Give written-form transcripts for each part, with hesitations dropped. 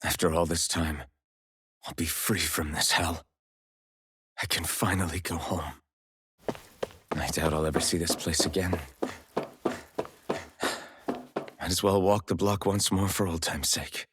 After all this time, I'll be free from this hell. I can finally go home. I doubt I'll ever see this place again. Might as well walk the block once more for old time's sake.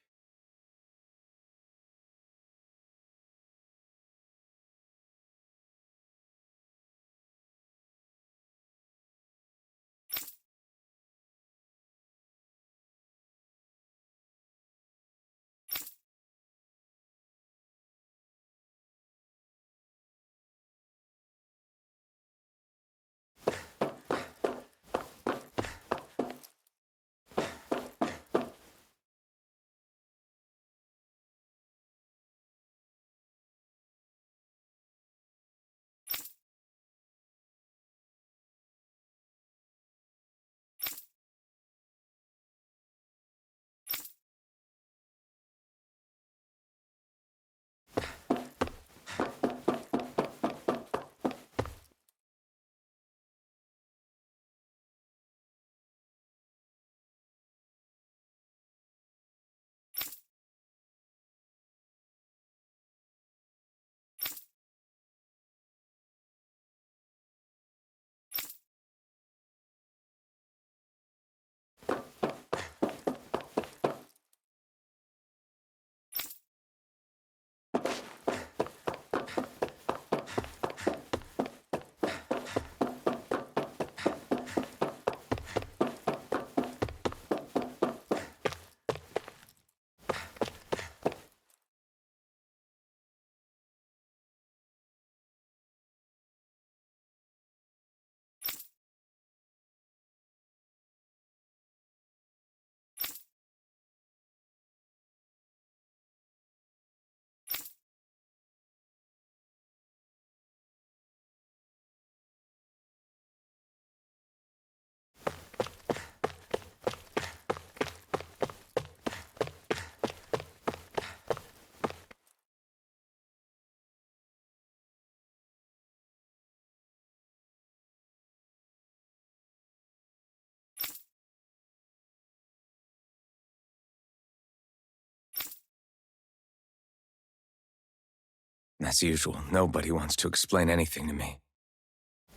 As usual, nobody wants to explain anything to me.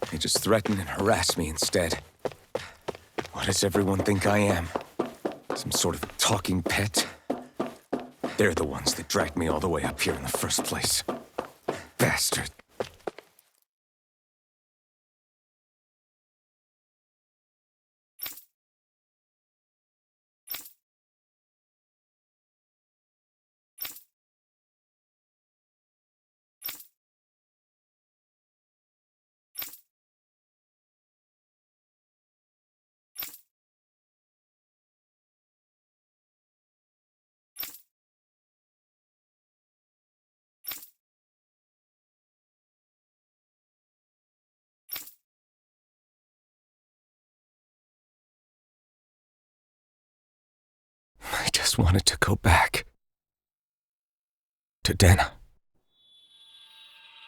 They just threaten and harass me instead. What does everyone think I am? Some sort of talking pet? They're the ones that dragged me all the way up here in the first place. Bastard. I just wanted to go back. To Dana.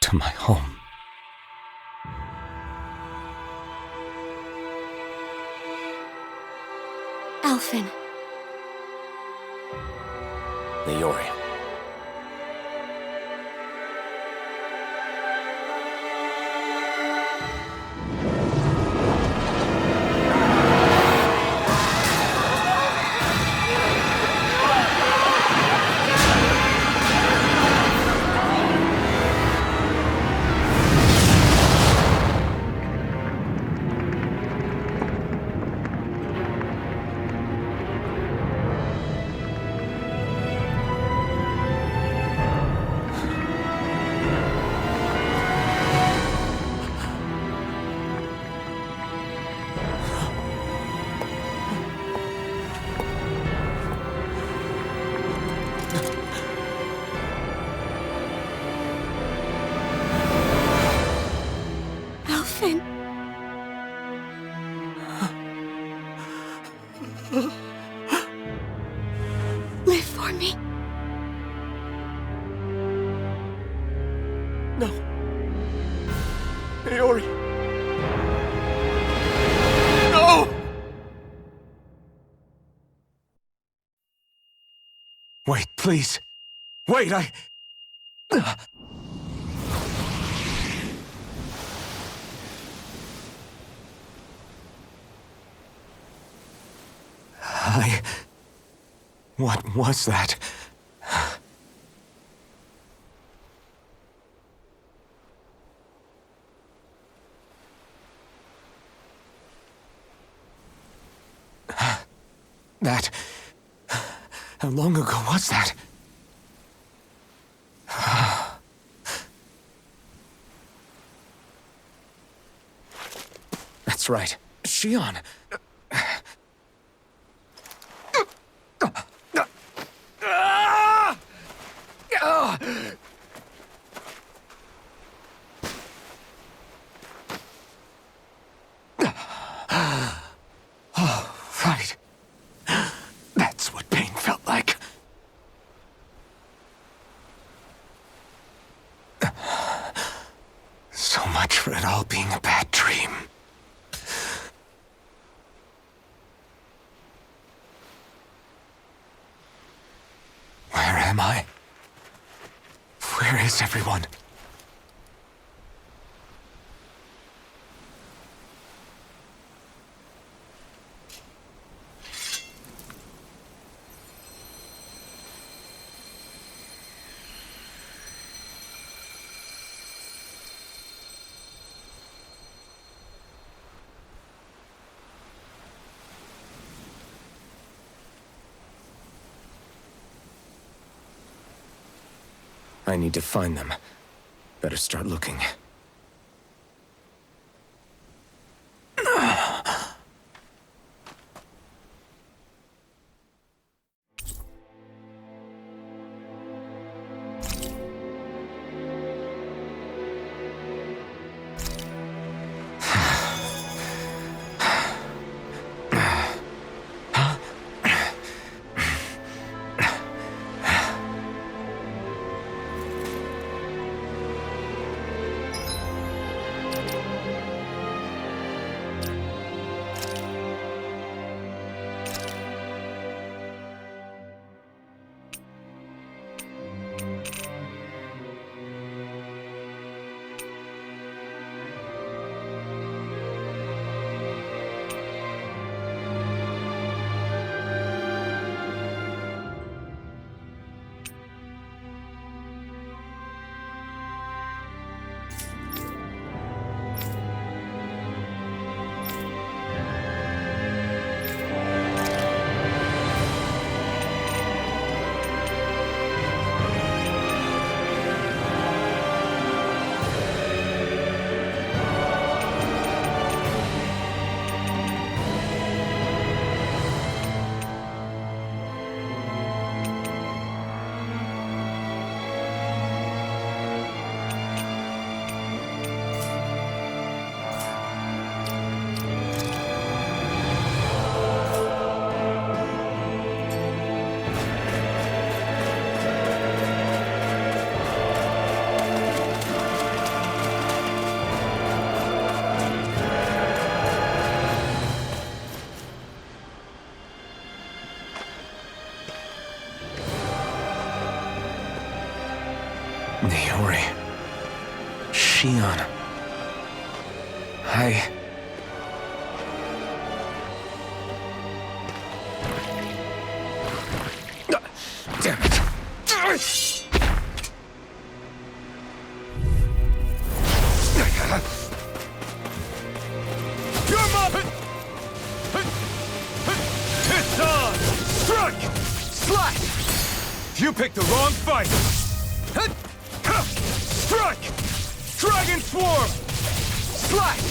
To my home. Alphen. Leori. Wait, please. Wait, What was that? How long ago was that? That's right. Shion. Oh, right. That's what pain felt like. So much for it all being a bad dream. Where am I? Where is everyone? I need to find them. Better start looking. Naori. Shion. Damn it. Come on! It's on! Strike! Slash! You picked the wrong fight! Strike! Dragon Swarm! Slash!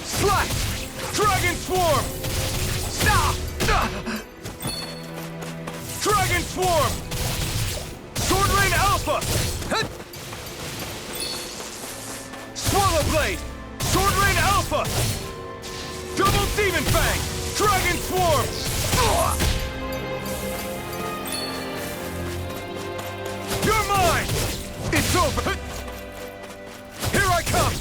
Slash! Dragon Swarm! Stop! Dragon Swarm! Sword Rain Alpha! Swallow Blade! Sword Rain Alpha! Double Demon Fang! Dragon Swarm! You're mine! It's over! Here I come!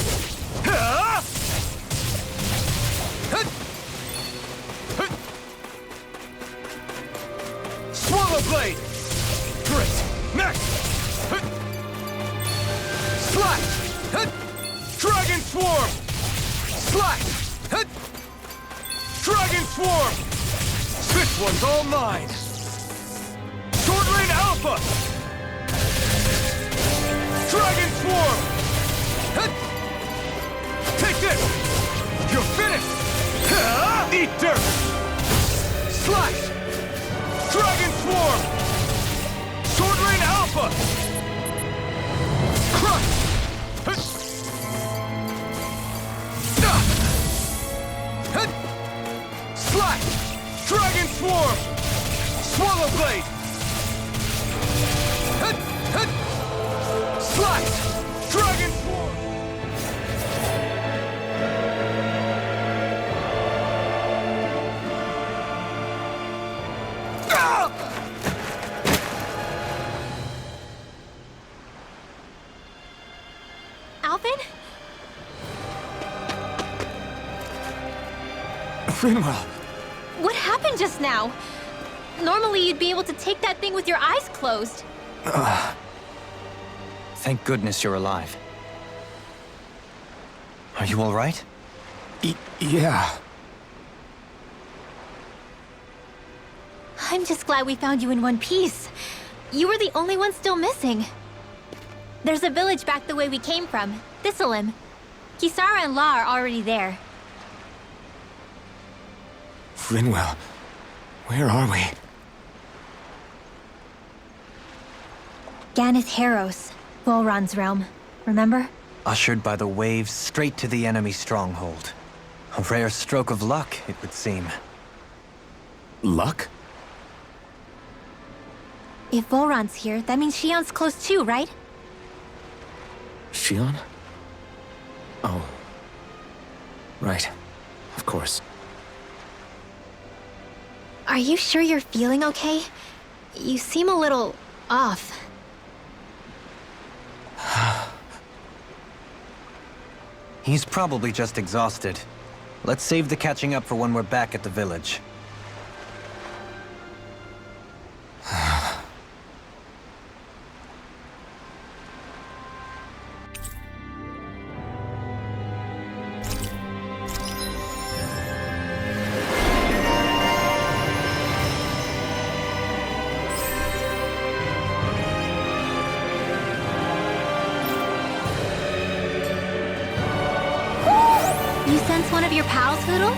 Slash! Hit! Dragon Swarm! This one's all mine! Sword Rain Alpha! Dragon Swarm! Hit! Take this! You're finished! Eat dirt! Slash! Dragon Swarm! Sword Rain Alpha! Crush! Hit! Hit! Slash! Dragon Swarm! Swallow Blade! Hit! Hit! Slash! Dragon Swarm! Alvin? Rinwell! What happened just now? Normally you'd be able to take that thing with your eyes closed. Thank goodness you're alive. Are you all right? Yeah. I'm just glad we found you in one piece. You were the only one still missing. There's a village back the way we came from, Thistleim. Kisara and La are already there. Rinwell, where are we? Ganith Heros, Volron's realm. Remember? Ushered by the waves straight to the enemy stronghold. A rare stroke of luck, it would seem. Luck? If Volron's here, that means Shion's close too, right? Shion? Oh. Right. Of course. Are you sure you're feeling okay? You seem a little off. He's probably just exhausted. Let's save the catching up for when we're back at the village. You sense one of your pals, Hoodle?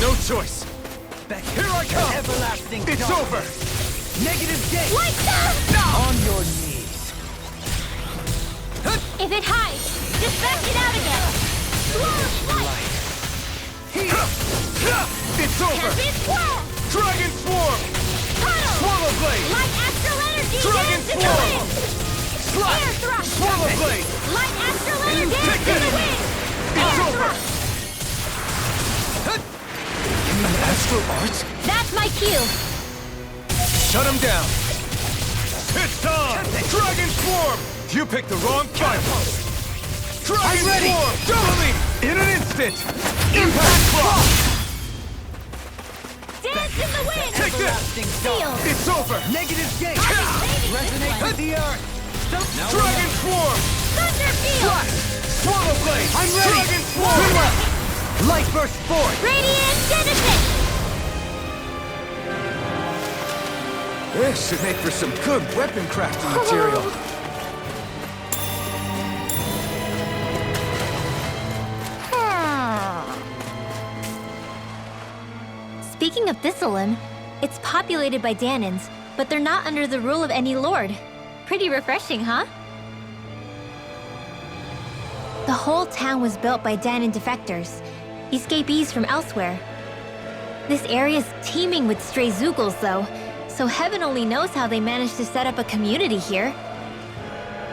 No choice! Back Here I come! Everlasting It's darkness. over! Negative gate! Lights out! On your knees! If it hides, just back it out again! Light! It's over! Tempest Swirl! Dragon Swarm! Tunnel! Swallow Blade! Light Astral Energy! Dragon Dance in the Swarm! wind! Slash! Air Thrust! Swallow Blade! Light Astral Energy! Dance Take in the it! wind! It's Air over! Thrust! Astral Arts? That's my cue! Shut him down! It's time! Dragon Swarm! You picked the wrong fight! Dragon Swarm! Doubling! In an instant! Impact Block! Dance in the wind! Take this! Seal! It's over! Negative gate! Resonate with the earth! Dragon Swarm! Thunder Field! Slash! Swallow Blade! I'm ready! Dragon Swarm! Light burst forth! Radiant Genesis! This should make for some good weapon crafting material. Speaking of Thistleim, it's populated by Danans, but they're not under the rule of any lord. Pretty refreshing, huh? The whole town was built by Danan defectors, escapees from elsewhere. This area's teeming with stray Zeugles, though, so heaven only knows how they managed to set up a community here.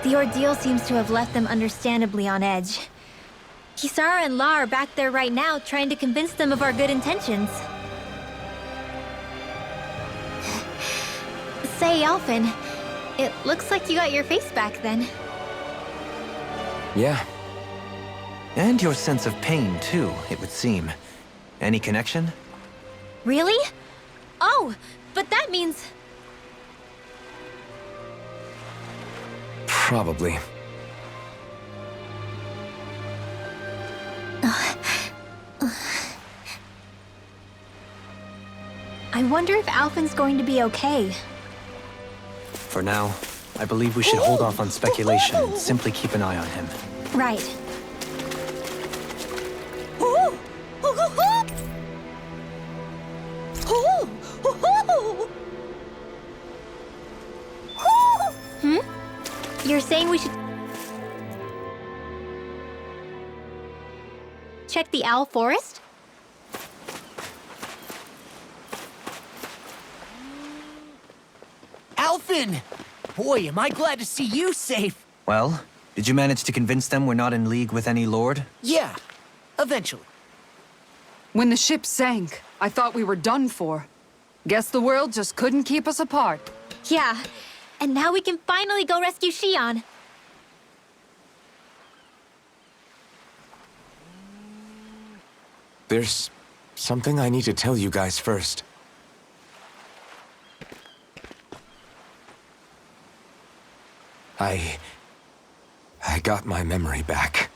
The ordeal seems to have left them understandably on edge. Kisara and La are back there right now trying to convince them of our good intentions. Say, Alphen, it looks like you got your face back then. Yeah. And your sense of pain, too, it would seem. Any connection? Really? Oh, but that means... Probably. I wonder if Alphen's going to be okay. For now, I believe we should hold off on speculation and simply keep an eye on him. Right. You're saying we should... check the Owl Forest? Alphen! Boy, am I glad to see you safe. Well, did you manage to convince them we're not in league with any lord? Yeah, eventually. When the ship sank, I thought we were done for. Guess the world just couldn't keep us apart. Yeah, and now we can finally go rescue Xion. There's something I need to tell you guys first. I got my memory back.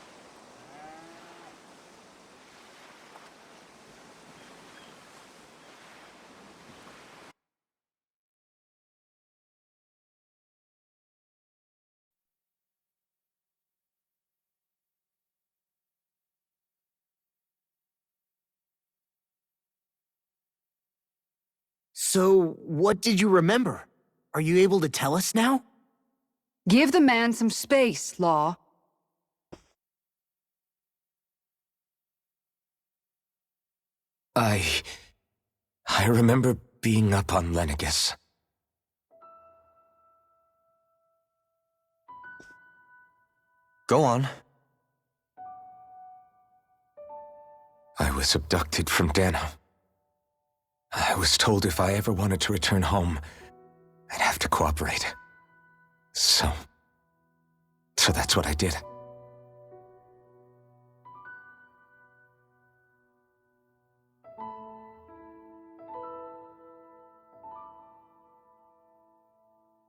So, what did you remember? Are you able to tell us now? Give the man some space, Law. I remember being up on Lenegis. Go on. I was abducted from Dano. I was told if I ever wanted to return home, I'd have to cooperate. So that's what I did.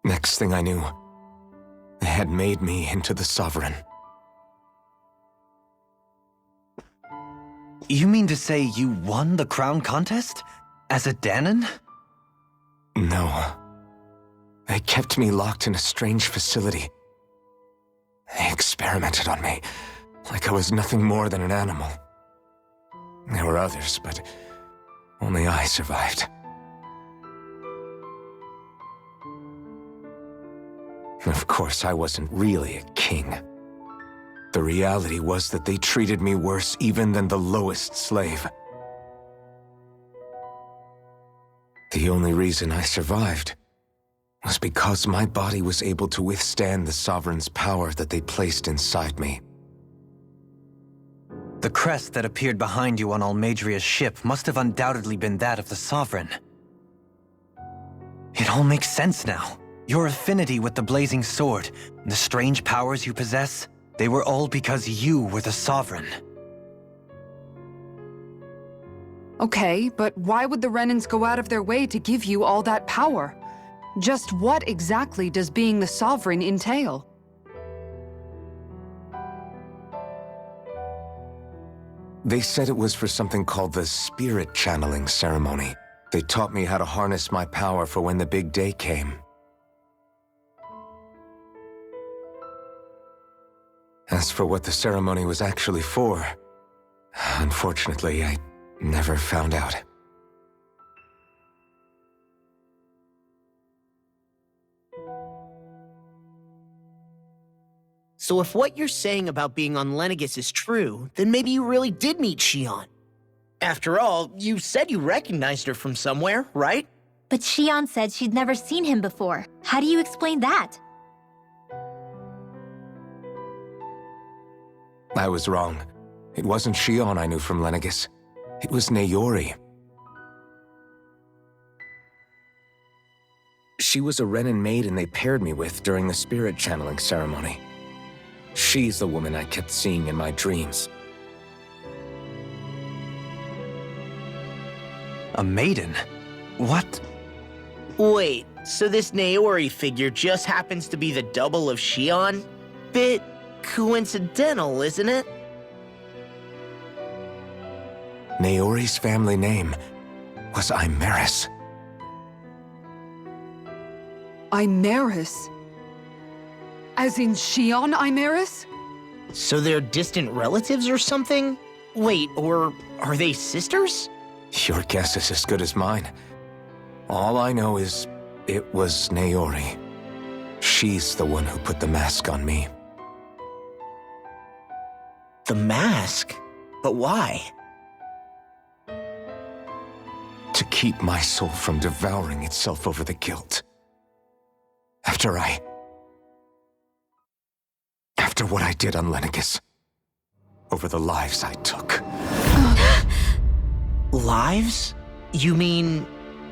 Next thing I knew, they had made me into the Sovereign. You mean to say you won the crown contest? As a Danan? No. They kept me locked in a strange facility. They experimented on me, like I was nothing more than an animal. There were others, but only I survived. Of course, I wasn't really a king. The reality was that they treated me worse even than the lowest slave. The only reason I survived was because my body was able to withstand the Sovereign's power that they placed inside me. The crest that appeared behind you on Almadria's ship must have undoubtedly been that of the Sovereign. It all makes sense now. Your affinity with the Blazing Sword, and the strange powers you possess, they were all because you were the Sovereign. Okay, but why would the Renans go out of their way to give you all that power? Just what exactly does being the Sovereign entail? They said it was for something called the spirit channeling ceremony. They taught me how to harness my power for when the big day came. As for what the ceremony was actually for, unfortunately, I never found out. So if what you're saying about being on Lenegis is true, then maybe you really did meet Xion. After all, you said you recognized her from somewhere, right? But Xion said she'd never seen him before. How do you explain that? I was wrong. It wasn't Xion I knew from Lenegis. It was Naori. She was a Renin maiden they paired me with during the spirit channeling ceremony. She's the woman I kept seeing in my dreams. A maiden? What? Wait, so this Naori figure just happens to be the double of Xion? Bit coincidental, isn't it? Naori's family name was Imeris. Imeris? As in Xion Imeris? So they're distant relatives or something? Wait, or are they sisters? Your guess is as good as mine. All I know is it was Naori. She's the one who put the mask on me. The mask? But why? To keep my soul from devouring itself over the guilt. After what I did on Lenegis. Over the lives I took. Lives? You mean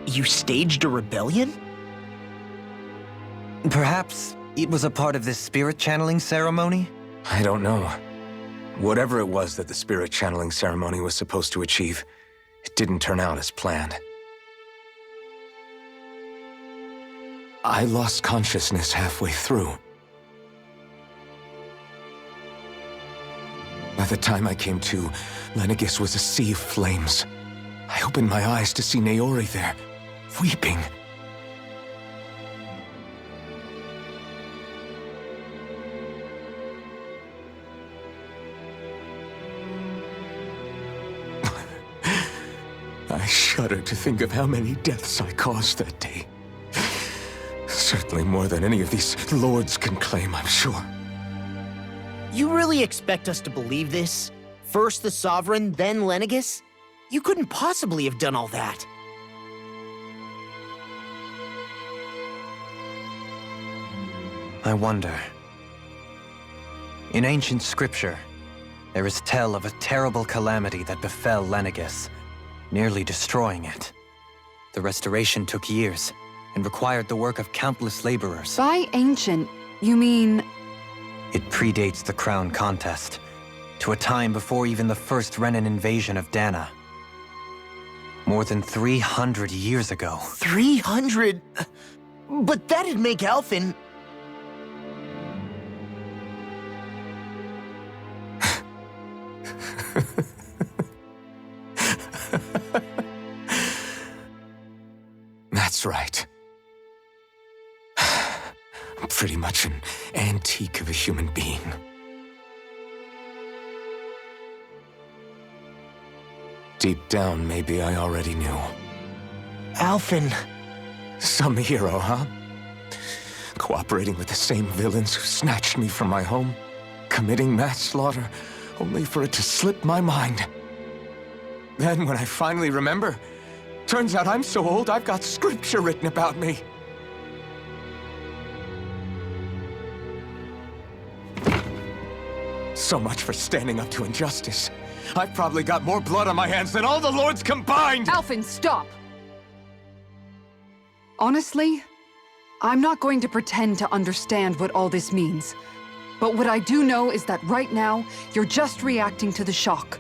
you staged a rebellion? Perhaps it was a part of this spirit channeling ceremony? I don't know. Whatever it was that the spirit channeling ceremony was supposed to achieve, it didn't turn out as planned. I lost consciousness halfway through. By the time I came to, Lenegis was a sea of flames. I opened my eyes to see Naori there, weeping. I shudder to think of how many deaths I caused that day. Certainly more than any of these lords can claim, I'm sure. You really expect us to believe this? First the Sovereign, then Lenegis? You couldn't possibly have done all that. I wonder. In ancient scripture, there is tell of a terrible calamity that befell Lenegis, nearly destroying it. The restoration took years, and required the work of countless laborers. By ancient, you mean... It predates the crown contest, to a time before even the first Renin invasion of Dana. More than 300 years ago. 300? But that'd make Alphen... That's right. I'm pretty much an antique of a human being. Deep down, maybe I already knew. Alphen... Some hero, huh? Cooperating with the same villains who snatched me from my home, committing mass slaughter, only for it to slip my mind. Then, when I finally remember, turns out I'm so old I've got scripture written about me. So much for standing up to injustice. I've probably got more blood on my hands than all the lords combined! Alphen, stop! Honestly, I'm not going to pretend to understand what all this means. But what I do know is that right now, you're just reacting to the shock.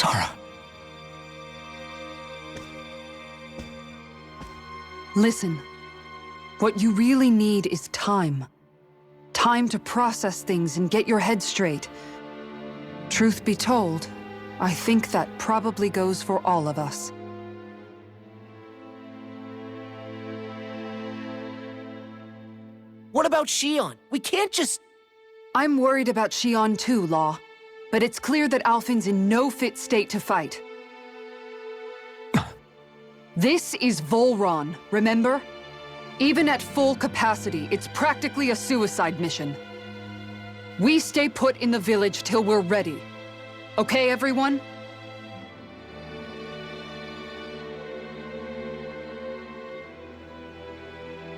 Sara. Listen, what you really need is time. Time to process things and get your head straight. Truth be told, I think that probably goes for all of us. What about Shion? We can't just... I'm worried about Shion too, Law. But it's clear that Alphen's in no fit state to fight. This is Volron, remember? Even at full capacity, it's practically a suicide mission. We stay put in the village till we're ready. Okay, everyone?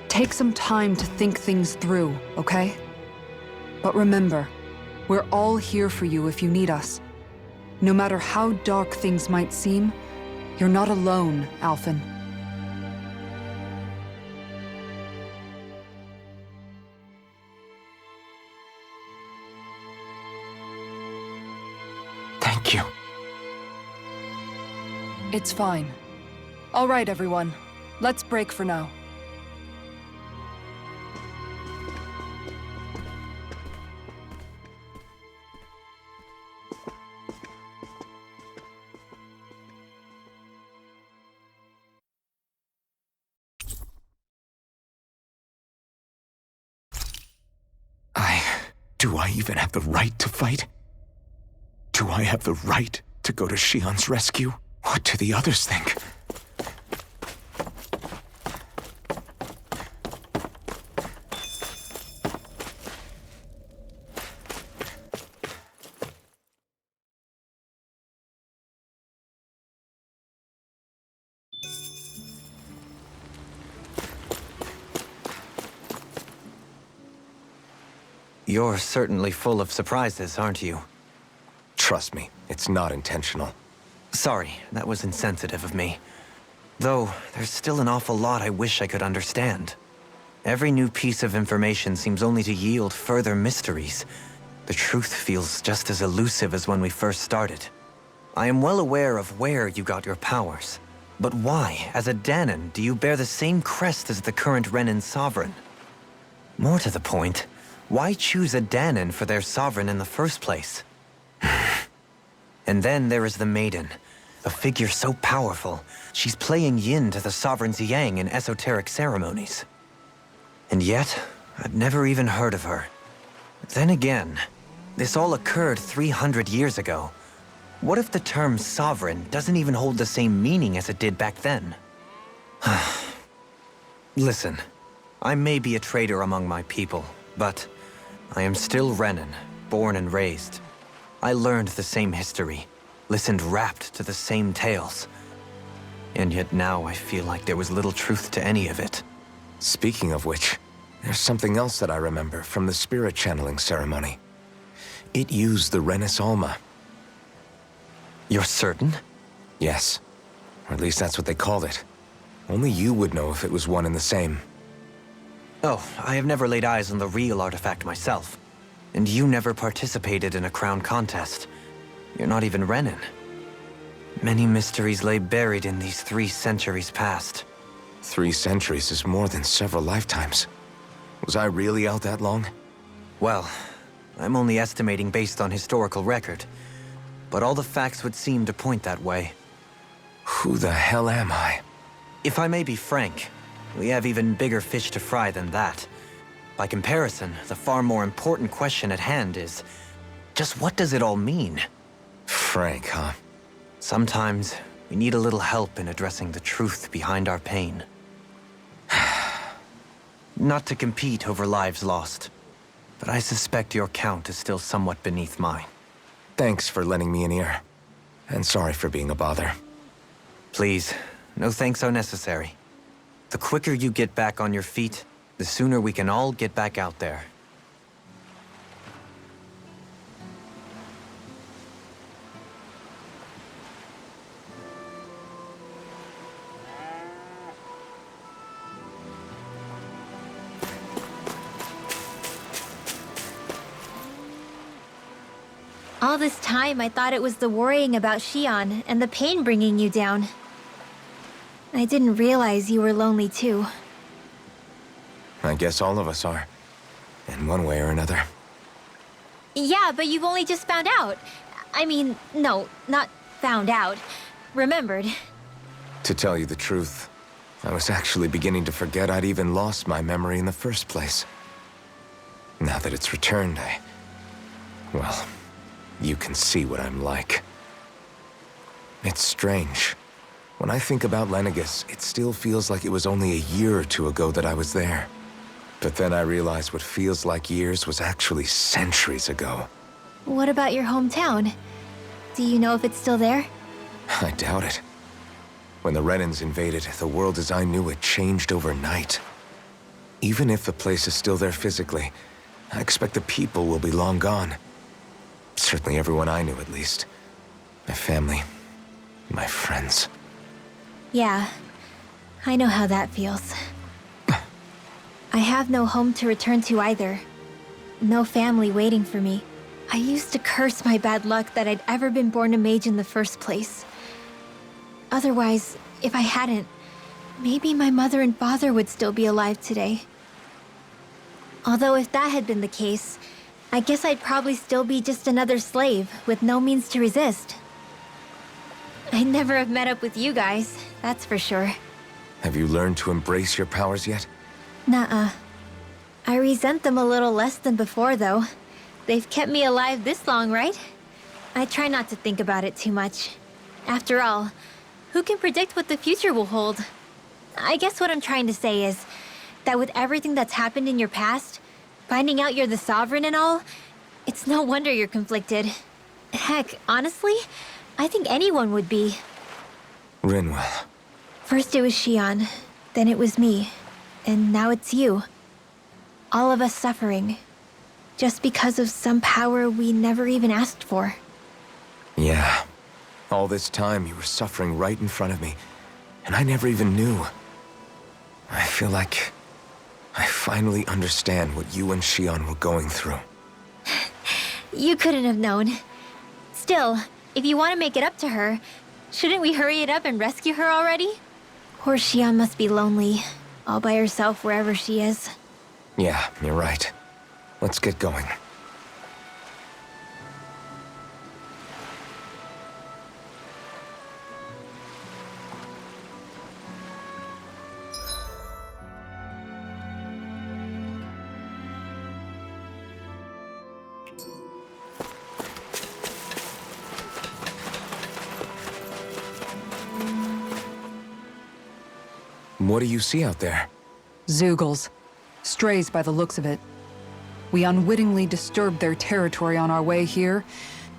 Take some time to think things through, okay? But remember, we're all here for you if you need us. No matter how dark things might seem, you're not alone, Alphen. Thank you. It's fine. All right, everyone. Let's break for now. Do I even have the right to fight? Do I have the right to go to Shion's rescue? What do the others think? You're certainly full of surprises, aren't you? Trust me, it's not intentional. Sorry, that was insensitive of me. Though, there's still an awful lot I wish I could understand. Every new piece of information seems only to yield further mysteries. The truth feels just as elusive as when we first started. I am well aware of where you got your powers. But why, as a Dahnan, do you bear the same crest as the current Renan sovereign? More to the point, why choose a Dahnan for their sovereign in the first place? And then there is the Maiden, a figure so powerful, she's playing yin to the sovereign's yang in esoteric ceremonies. And yet, I've never even heard of her. Then again, this all occurred 300 years ago. What if the term sovereign doesn't even hold the same meaning as it did back then? Listen, I may be a traitor among my people, but I am still Renan, born and raised. I learned the same history, listened rapt to the same tales. And yet now I feel like there was little truth to any of it. Speaking of which, there's something else that I remember from the spirit channeling ceremony. It used the Renis Alma. You're certain? Yes. Or at least that's what they called it. Only you would know if it was one and the same. Oh, I have never laid eyes on the real artifact myself. And you never participated in a crown contest. You're not even Renan. Many mysteries lay buried in these 3 centuries past. 3 centuries is more than several lifetimes. Was I really out that long? Well, I'm only estimating based on historical record. But all the facts would seem to point that way. Who the hell am I? If I may be frank, we have even bigger fish to fry than that. By comparison, the far more important question at hand is, just what does it all mean? Frank, huh? Sometimes, we need a little help in addressing the truth behind our pain. Not to compete over lives lost, but I suspect your count is still somewhat beneath mine. Thanks for lending me an ear. And sorry for being a bother. Please, no thanks are necessary. The quicker you get back on your feet, the sooner we can all get back out there. All this time, I thought it was the worrying about Shion and the pain bringing you down. I didn't realize you were lonely too. I guess all of us are. In one way or another. Yeah, but you've only just found out. I mean, no, not found out. Remembered. To tell you the truth, I was actually beginning to forget I'd even lost my memory in the first place. Now that it's returned, well, you can see what I'm like. It's strange. When I think about Lenegis, it still feels like it was only a year or two ago that I was there. But then I realized what feels like years was actually centuries ago. What about your hometown? Do you know if it's still there? I doubt it. When the Renans invaded, the world as I knew it changed overnight. Even if the place is still there physically, I expect the people will be long gone. Certainly everyone I knew, at least. My family, my friends. Yeah, I know how that feels. I have no home to return to either. No family waiting for me. I used to curse my bad luck that I'd ever been born a mage in the first place. Otherwise, if I hadn't, maybe my mother and father would still be alive today. Although if that had been the case, I guess I'd probably still be just another slave with no means to resist. I'd never have met up with you guys, that's for sure. Have you learned to embrace your powers yet? Nuh-uh. I resent them a little less than before, though. They've kept me alive this long, right? I try not to think about it too much. After all, who can predict what the future will hold? I guess what I'm trying to say is that with everything that's happened in your past, finding out you're the Sovereign and all, it's no wonder you're conflicted. Heck, honestly, I think anyone would be. Rinwell. First it was Shion, then it was me, and now it's you. All of us suffering, just because of some power we never even asked for. Yeah. All this time you were suffering right in front of me, and I never even knew. I feel like I finally understand what you and Shion were going through. You couldn't have known. Still, if you want to make it up to her, shouldn't we hurry it up and rescue her already? Poor Shion must be lonely, all by herself wherever she is. Yeah, you're right. Let's get going. What do you see out there? Zeugles. Strays by the looks of it. We unwittingly disturbed their territory on our way here,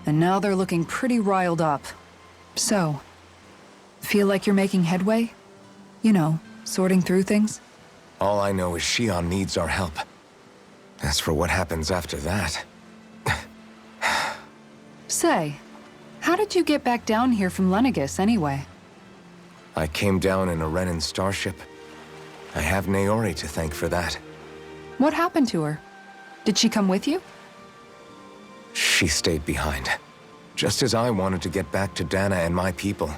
and now they're looking pretty riled up. So, feel like you're making headway? You know, sorting through things? All I know is Shion needs our help. As for what happens after that... Say, how did you get back down here from Lenegis anyway? I came down in a Renan starship. I have Naori to thank for that. What happened to her? Did she come with you? She stayed behind. Just as I wanted to get back to Dana and my people,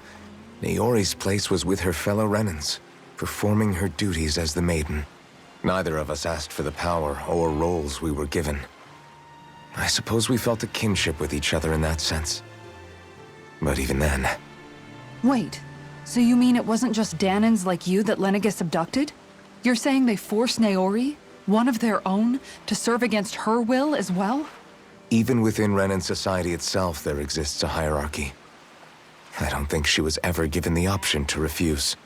Naori's place was with her fellow Renans, performing her duties as the Maiden. Neither of us asked for the power or roles we were given. I suppose we felt a kinship with each other in that sense. But even then... Wait, so you mean it wasn't just Danans like you that Lenegis abducted? You're saying they forced Naori, one of their own, to serve against her will as well? Even within Renan society itself, there exists a hierarchy. I don't think she was ever given the option to refuse.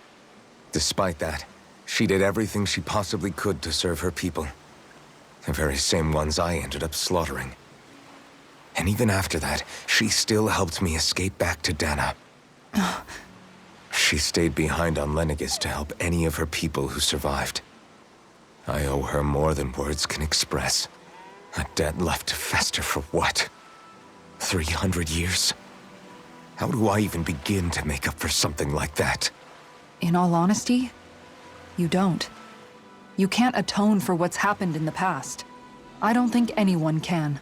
Despite that, she did everything she possibly could to serve her people. The very same ones I ended up slaughtering. And even after that, she still helped me escape back to Dana. She stayed behind on Lenegis to help any of her people who survived. I owe her more than words can express. A debt left to fester for what? 300 years? How do I even begin to make up for something like that? In all honesty, you don't. You can't atone for what's happened in the past. I don't think anyone can.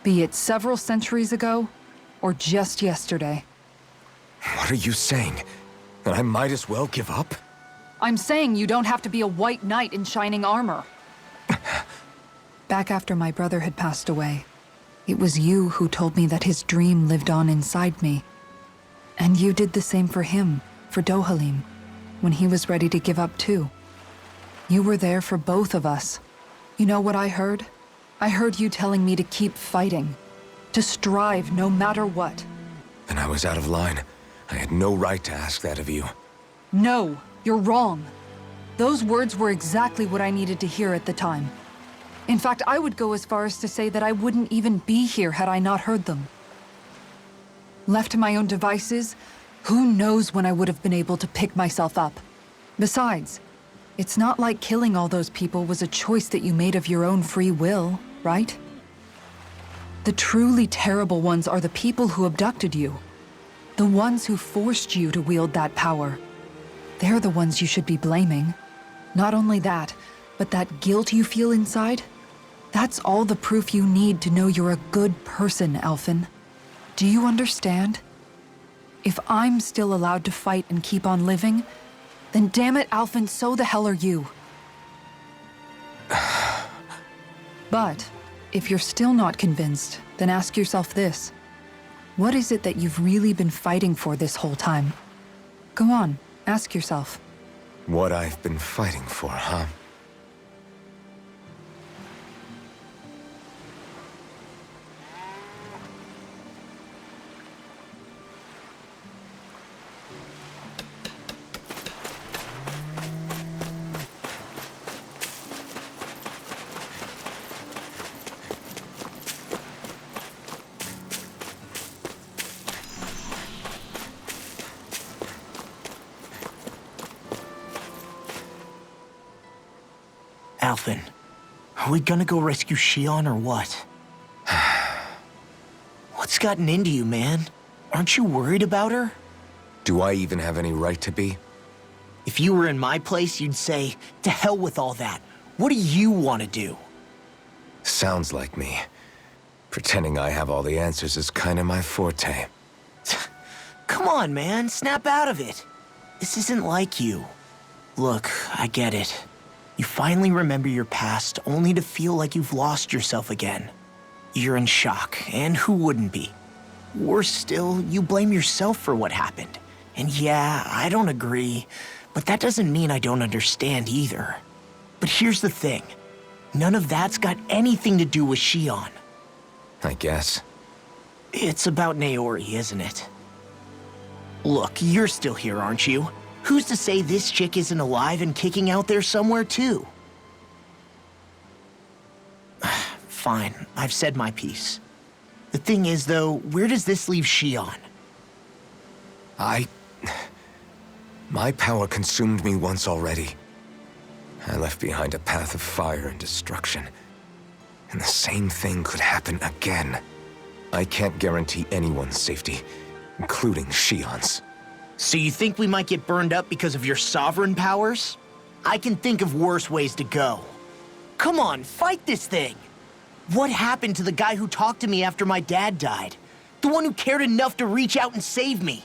Be it several centuries ago, or just yesterday. What are you saying? That I might as well give up? I'm saying you don't have to be a white knight in shining armor. Back after my brother had passed away, it was you who told me that his dream lived on inside me. And you did the same for him, for Dohalim, when he was ready to give up too. You were there for both of us. You know what I heard? I heard you telling me to keep fighting, to strive no matter what. Then I was out of line. I had no right to ask that of you. No, you're wrong. Those words were exactly what I needed to hear at the time. In fact, I would go as far as to say that I wouldn't even be here had I not heard them. Left to my own devices, who knows when I would have been able to pick myself up. Besides, it's not like killing all those people was a choice that you made of your own free will, right? The truly terrible ones are the people who abducted you. The ones who forced you to wield that power. They're the ones you should be blaming. Not only that, but that guilt you feel inside, that's all the proof you need to know you're a good person, Alphen. Do you understand? If I'm still allowed to fight and keep on living, then damn it, Alphen, so the hell are you. But if you're still not convinced, then ask yourself this. What is it that you've really been fighting for this whole time? Go on, ask yourself. What I've been fighting for, huh? Alphen, are we gonna go rescue Shion or what? What's gotten into you, man? Aren't you worried about her? Do I even have any right to be? If you were in my place, you'd say, to hell with all that. What do you want to do? Sounds like me. Pretending I have all the answers is kinda my forte. Come on, man, snap out of it. This isn't like you. Look, I get it. You finally remember your past, only to feel like you've lost yourself again. You're in shock, and who wouldn't be? Worse still, you blame yourself for what happened. And yeah, I don't agree, but that doesn't mean I don't understand either. But here's the thing. None of that's got anything to do with Shion. I guess. It's about Naori, isn't it? Look, you're still here, aren't you? Who's to say this chick isn't alive and kicking out there somewhere, too? Fine, I've said my piece. The thing is, though, where does this leave Shion? My power consumed me once already. I left behind a path of fire and destruction. And the same thing could happen again. I can't guarantee anyone's safety, including Shion's. So you think we might get burned up because of your sovereign powers? I can think of worse ways to go. Come on, fight this thing! What happened to the guy who talked to me after my dad died? The one who cared enough to reach out and save me?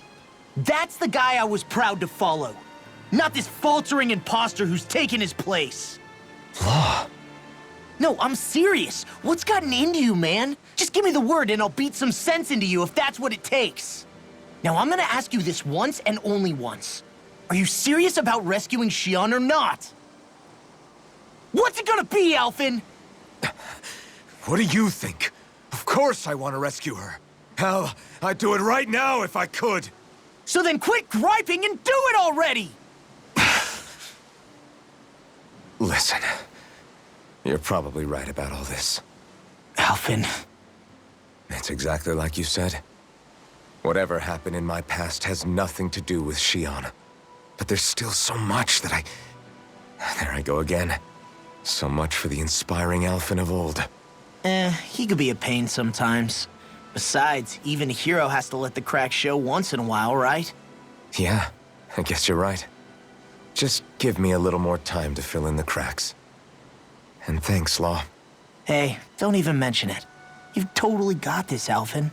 That's the guy I was proud to follow. Not this faltering imposter who's taken his place. Law. No, I'm serious. What's gotten into you, man? Just give me the word and I'll beat some sense into you if that's what it takes. Now, I'm gonna ask you this once and only once. Are you serious about rescuing Shion or not? What's it gonna be, Alphen? What do you think? Of course I want to rescue her. Hell, I'd do it right now if I could. So then quit griping and do it already! Listen, you're probably right about all this. Alphen. It's exactly like you said. Whatever happened in my past has nothing to do with Shion. But there's still so much that There I go again. So much for the inspiring Alphen of old. He could be a pain sometimes. Besides, even a hero has to let the cracks show once in a while, right? Yeah, I guess you're right. Just give me a little more time to fill in the cracks. And thanks, Law. Hey, don't even mention it. You've totally got this, Alphen.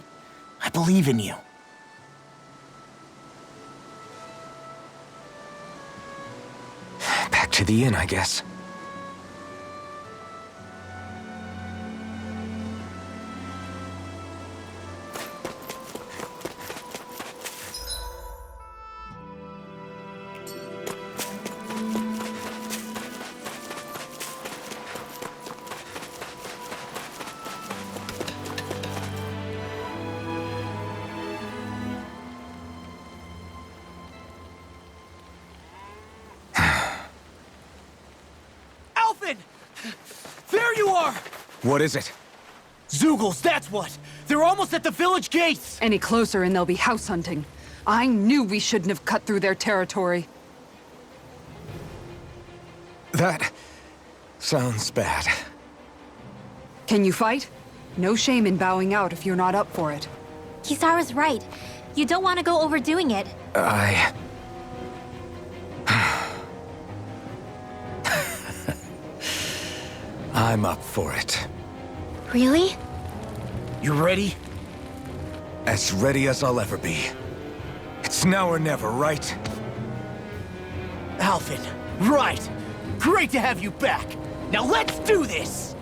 I believe in you. Back to the inn, I guess. Alphen! There you are! What is it? Zeugles, that's what! They're almost at the village gates! Any closer and they'll be house hunting. I knew we shouldn't have cut through their territory. That sounds bad. Can you fight? No shame in bowing out if you're not up for it. Kisara's right. You don't want to go overdoing it. I'm up for it. Really? You ready? As ready as I'll ever be. It's now or never, right? Alphen, right! Great to have you back! Now let's do this!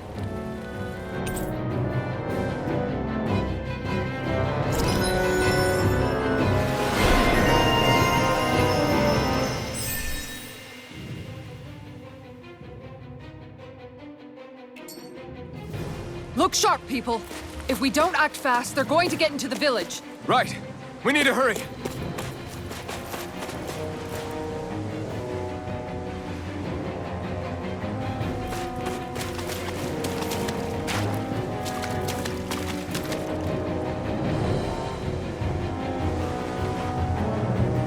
Look sharp, people. If we don't act fast, they're going to get into the village. Right. We need to hurry.